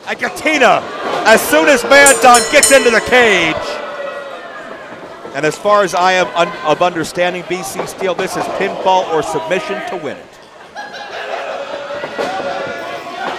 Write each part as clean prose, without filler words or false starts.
And Catena, as soon as Manton gets into the cage, and as far as I am of understanding, BC Steel, this is pinfall or submission to win it.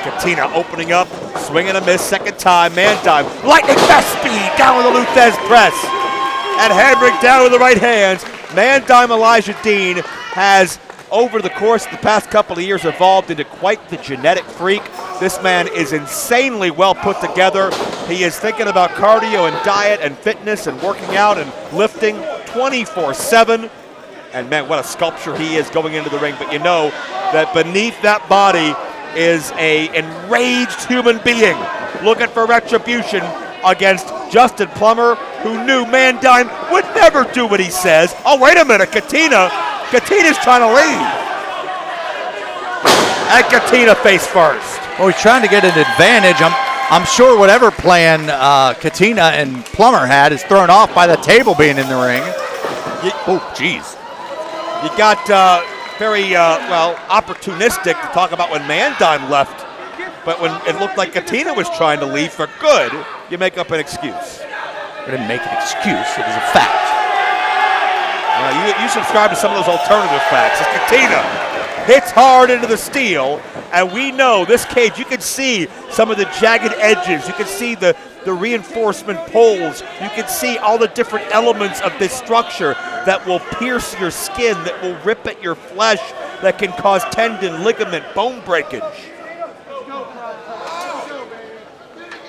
Catena opening up, swing and a miss, second time, Manton, lightning fast speed, down with the Luthez press, and hammering down with the right hands. Manton Elijah Dean has, over the course of the past couple of years, evolved into quite the genetic freak. This man is insanely well put together. He is thinking about cardio and diet and fitness and working out and lifting 24/7. And man, what a sculpture he is going into the ring. But you know that beneath that body is a enraged human being looking for retribution against Justin Plummer, who knew Manton would never do what he says. Oh, wait a minute, Catena's trying to leave. And Catena face first. Well, he's trying to get an advantage. I'm sure whatever plan Catena and Plummer had is thrown off by the table being in the ring. Oh, jeez. You got very, opportunistic to talk about when Manton left. But when it looked like Catena was trying to leave for good, you make up an excuse. I didn't make an excuse. It was a fact. You subscribe to some of those alternative facts. As Catena hits hard into the steel, and we know this cage, you can see some of the jagged edges. You can see the reinforcement poles. You can see all the different elements of this structure that will pierce your skin, that will rip at your flesh, that can cause tendon, ligament, bone breakage.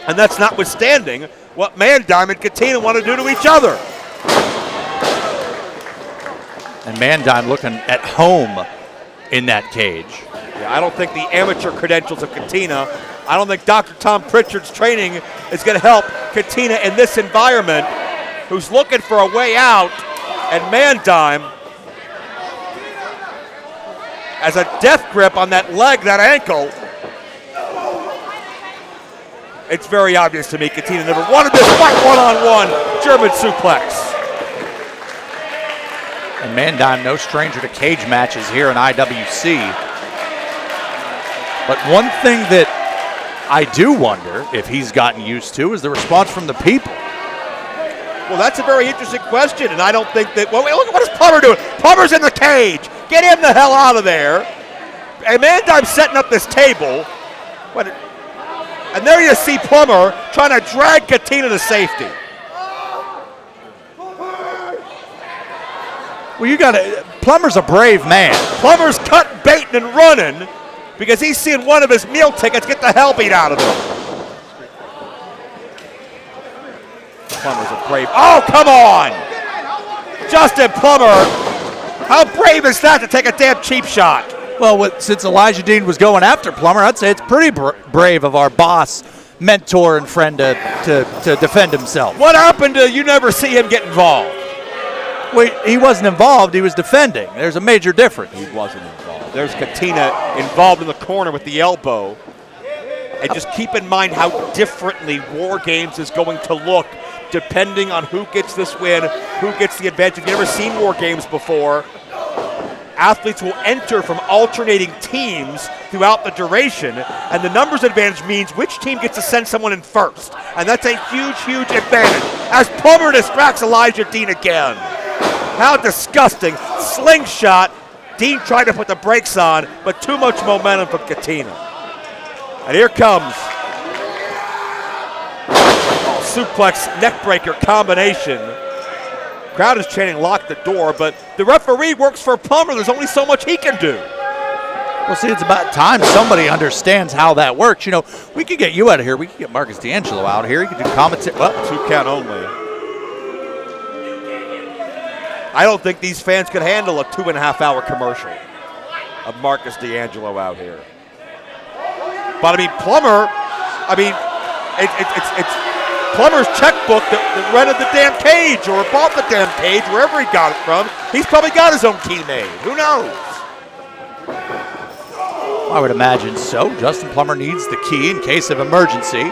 And that's notwithstanding what Manton and Catena want to do to each other. And Manton looking at home in that cage. Yeah, I don't think the amateur credentials of Catena, I don't think Dr. Tom Pritchard's training is going to help Catena in this environment, who's looking for a way out. And Manton has a death grip on that leg, that ankle. It's very obvious to me Catena never wanted this fight one-on-one. German suplex. And Manton, no stranger to cage matches here in IWC. But one thing that I do wonder if he's gotten used to is the response from the people. Well, that's a very interesting question, and I don't think that, well, look, what is Plummer doing? Plummer's in the cage. Get him the hell out of there. And Manton's setting up this table. And there you see Plummer trying to drag Catena to safety. Well, Plummer's a brave man. Plummer's cut baiting and running because he's seeing one of his meal tickets get the hell beat out of him. Plummer's a brave, oh, come on! Justin Plummer, how brave is that to take a damn cheap shot? Well, since Elijah Dean was going after Plummer, I'd say it's pretty brave of our boss, mentor, and friend to defend himself. What happened to you never see him get involved? Wait, he wasn't involved, he was defending. There's a major difference. He wasn't involved. There's Catena involved in the corner with the elbow. And just keep in mind how differently War Games is going to look depending on who gets this win, who gets the advantage. If you've never seen War Games before, athletes will enter from alternating teams throughout the duration, and the numbers advantage means which team gets to send someone in first. And that's a huge, huge advantage. As Plummer distracts Elijah Dean again. How disgusting. Slingshot. Dean tried to put the brakes on, but too much momentum from Catena. And here comes suplex neckbreaker combination. Crowd is chanting lock the door, but the referee works for Plummer. There's only so much he can do. Well, see, it's about time somebody understands how that works. You know, we could get you out of here. We could get Marcus D'Angelo out here. He could do commentary. Well, 2 count only. I don't think these fans could handle a 2.5-hour commercial of Marcus D'Angelo out here. But I mean, Plummer, it's Plummer's checkbook that rented the damn cage or bought the damn cage, wherever he got it from. He's probably got his own key made. Who knows? I would imagine so. Justin Plummer needs the key in case of emergency.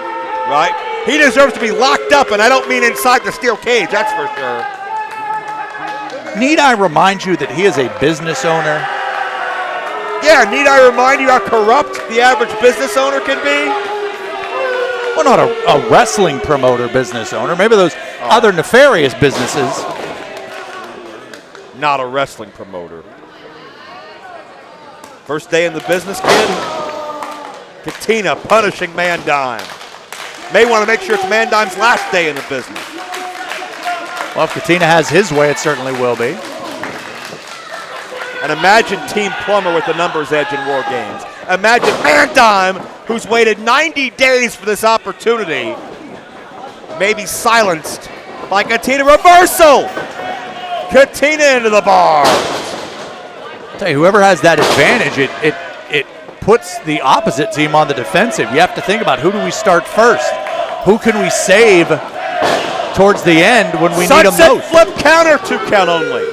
Right? He deserves to be locked up, and I don't mean inside the steel cage, that's for sure. Need I remind you that he is a business owner? Yeah, need I remind you how corrupt the average business owner can be? Well, not a wrestling promoter business owner. Maybe those other nefarious businesses. Not a wrestling promoter. First day in the business, kid. Catena punishing Mandime. May want to make sure it's Mandime's last day in the business. Well, if Catena has his way, it certainly will be. And imagine Team Plummer with the numbers edge in War Games. Imagine Mandime, who's waited 90 days for this opportunity, maybe silenced by Catena. Reversal! Catena into the bar. I'll tell you, whoever has that advantage, it puts the opposite team on the defensive. You have to think about, who do we start first? Who can we save towards the end when we need them Sunset most? flip counter, 2 count only.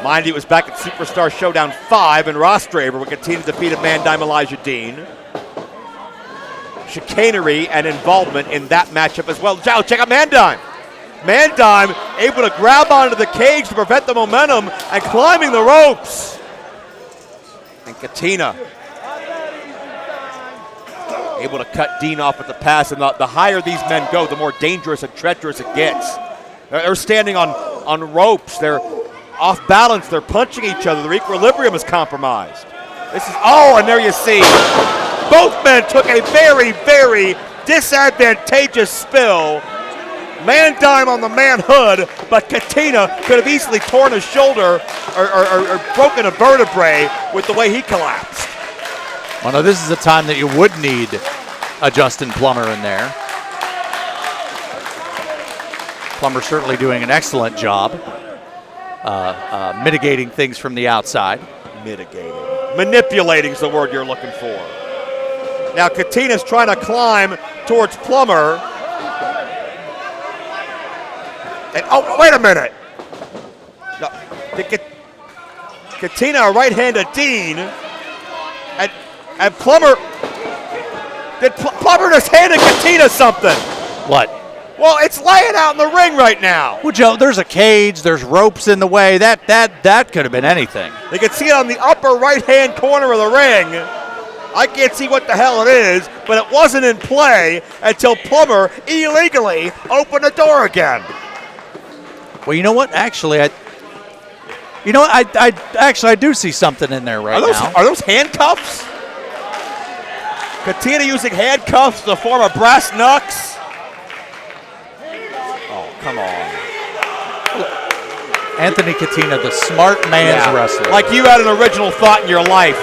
Mind you, it was back at Superstar Showdown 5 in Rostraver when Catena defeated Mandime Elijah Dean. Chicanery and involvement in that matchup as well. Now check out Mandime. Mandime able to grab onto the cage to prevent the momentum and climbing the ropes. And Catena able to cut Dean off at the pass, and the higher these men go, the more dangerous and treacherous it gets. They're standing on ropes. They're off balance. They're punching each other. Their equilibrium is compromised. And there you see, both men took a very, very disadvantageous spill. Mandime on the manhood, but Catena could have easily torn a shoulder or broken a vertebrae with the way he collapsed. Well, no, this is a time that you would need a Justin Plummer in there. Plummer certainly doing an excellent job mitigating things from the outside. Mitigating. Manipulating is the word you're looking for. Now Catena's trying to climb towards Plummer. And, wait a minute. No, Catena a right-handed Dean. And Plummer, Plummer just handed Catena something. What? Well, it's laying out in the ring right now. Well, Joe, there's a cage, there's ropes in the way. That could have been anything. You can see it on the upper right-hand corner of the ring. I can't see what the hell it is, but it wasn't in play until Plummer illegally opened the door again. Well, you know what? Actually, I do see something in there now. Are those handcuffs? Catena using handcuffs to form a brass knucks. Oh, come on. Anthony Catena, the smart man's wrestler. Like you had an original thought in your life.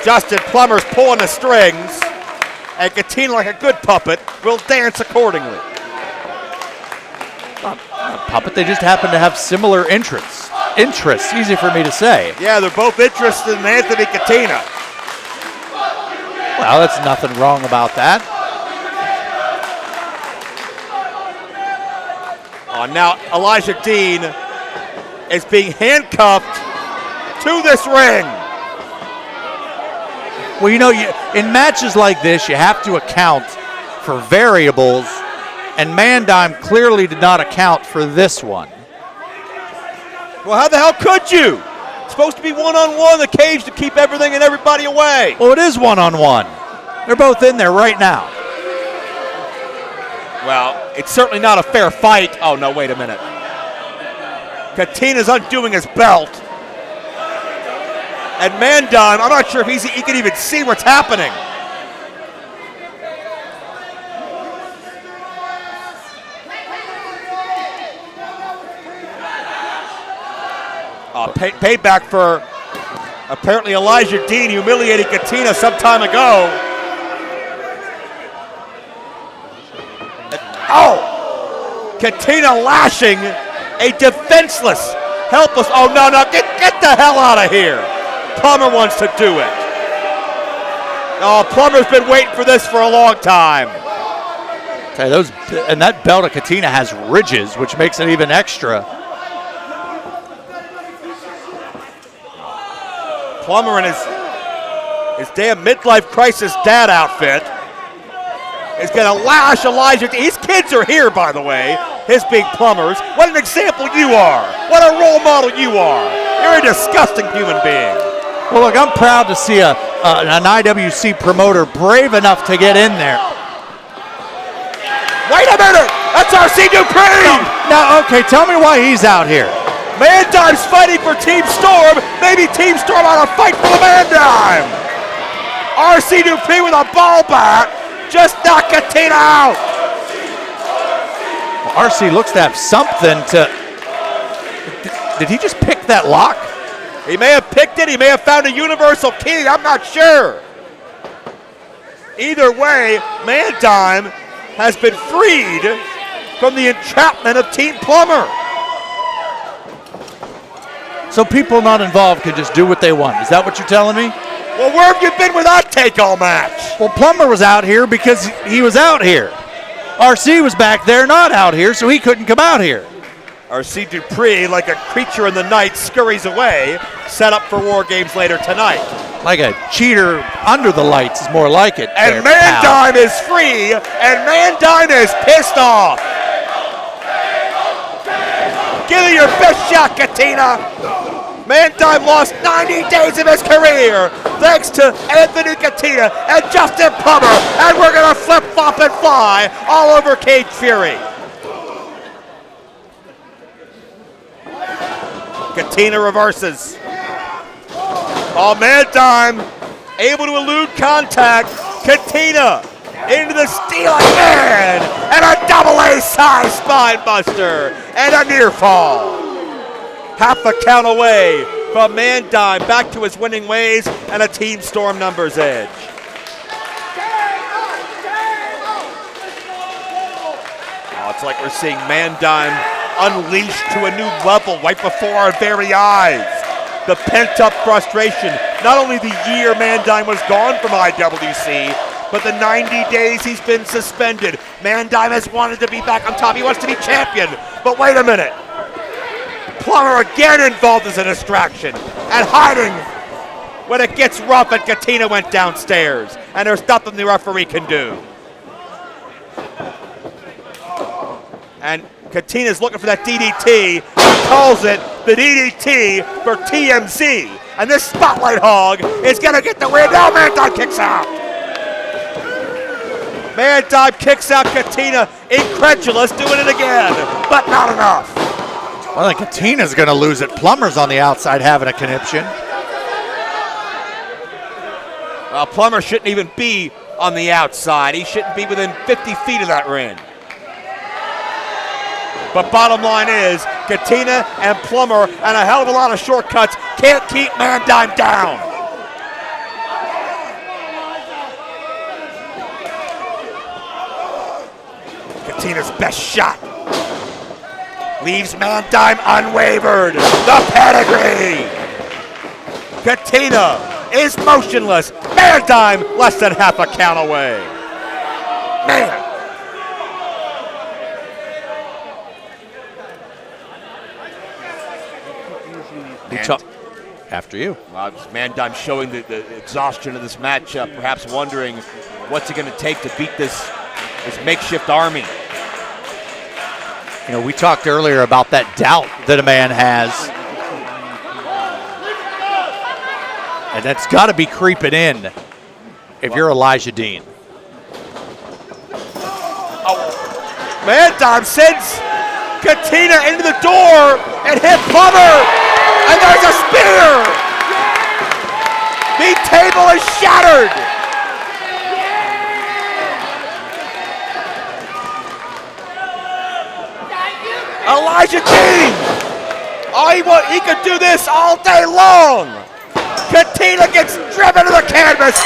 Justin Plummer's pulling the strings, and Catena, like a good puppet, will dance accordingly. Not a puppet, they just happen to have similar interests. Easy for me to say. Yeah, they're both interested in Anthony Catena. Well, that's nothing wrong about that. Now Elijah Dean is being handcuffed to this ring. Well, you know, in matches like this, you have to account for variables, and Mandime clearly did not account for this one. Well, how the hell could you? It's supposed to be one-on-one in the cage to keep everything and everybody away. Well, it is one-on-one. They're both in there right now. Well, it's certainly not a fair fight. Oh, no, wait a minute. Catena's undoing his belt. And Mandime, I'm not sure if he can even see what's happening. Payback for apparently Elijah Dean humiliating Catena some time ago. Catena lashing a defenseless, helpless. Oh, no, get the hell out of here. Plummer wants to do it. Oh, Plummer's been waiting for this for a long time. Okay, and that belt of Catena has ridges, which makes it even extra. Plummer in his damn midlife crisis dad outfit is going to lash Elijah. His kids are here, by the way, his big Plumbers. What an example you are. What a role model you are. You're a disgusting human being. Well, look, I'm proud to see a an IWC promoter brave enough to get in there. Wait a minute! That's RC Dupree! Now, okay, tell me why he's out here. Man Dime's fighting for Team Storm. Maybe Team Storm ought to fight for the Man Dime. RC Dupree with a ball bat just knocked Catena out. Well, RC looks to have something to. Did he just pick that lock? He may have picked it. He may have found a universal key. I'm not sure. Either way, Man Dime has been freed from the entrapment of Team Plummer. So people not involved can just do what they want. Is that what you're telling me? Well, where have you been with that take-all match? Well, Plummer was out here because he was out here. RC was back there not out here, so he couldn't come out here. RC Dupree, like a creature in the night, scurries away, set up for War Games later tonight. Like a cheater under the lights is more like it. And Man Dime is free, and Man Dime is pissed off. Give it your best shot, Catena. Man Dime lost 90 days of his career thanks to Anthony Catena and Justin Plummer, and we're going to flip-flop and fly all over Cage Fury. Catena reverses. Oh, Man Dime able to elude contact. Catena into the steel again, and a double-A size spine buster, and a near fall. Half a count away from Man Dime back to his winning ways and a Team Storm numbers edge. Oh, it's like we're seeing Man Dime unleashed to a new level right before our very eyes. The pent-up frustration, not only the year Man Dime was gone from IWC, but the 90 days he's been suspended. Man Dime has wanted to be back on top. He wants to be champion. But wait a minute. Plummer again involved as a distraction and hiding when it gets rough, and Catena went downstairs. And there's nothing the referee can do. And Catena's looking for that DDT. He calls it the DDT for TMZ. And this Spotlight Hog is going to get the win. Now Man Dime kicks out. Man Dime kicks out Catena, incredulous, doing it again, but not enough. Well, I think Catena's going to lose it. Plummer's on the outside having a conniption. Well, Plummer shouldn't even be on the outside. He shouldn't be within 50 feet of that ring. But bottom line is, Catena and Plummer and a hell of a lot of shortcuts can't keep Man Dime down. Catena's best shot. Leaves Man Dime unwavered. The pedigree. Catena is motionless. Man Dime less than half a count away. Man. After you. Man Dime showing the exhaustion of this matchup, perhaps wondering what's it going to take to beat this makeshift army. You know, we talked earlier about that doubt that a man has. And that's got to be creeping in if you're Elijah Dean. Oh, Man Dime sends Catena into the door and hit Plummer. And there's a spear. The table is shattered. Elijah Dean! Oh, he could do this all day long! Catena gets driven to the canvas,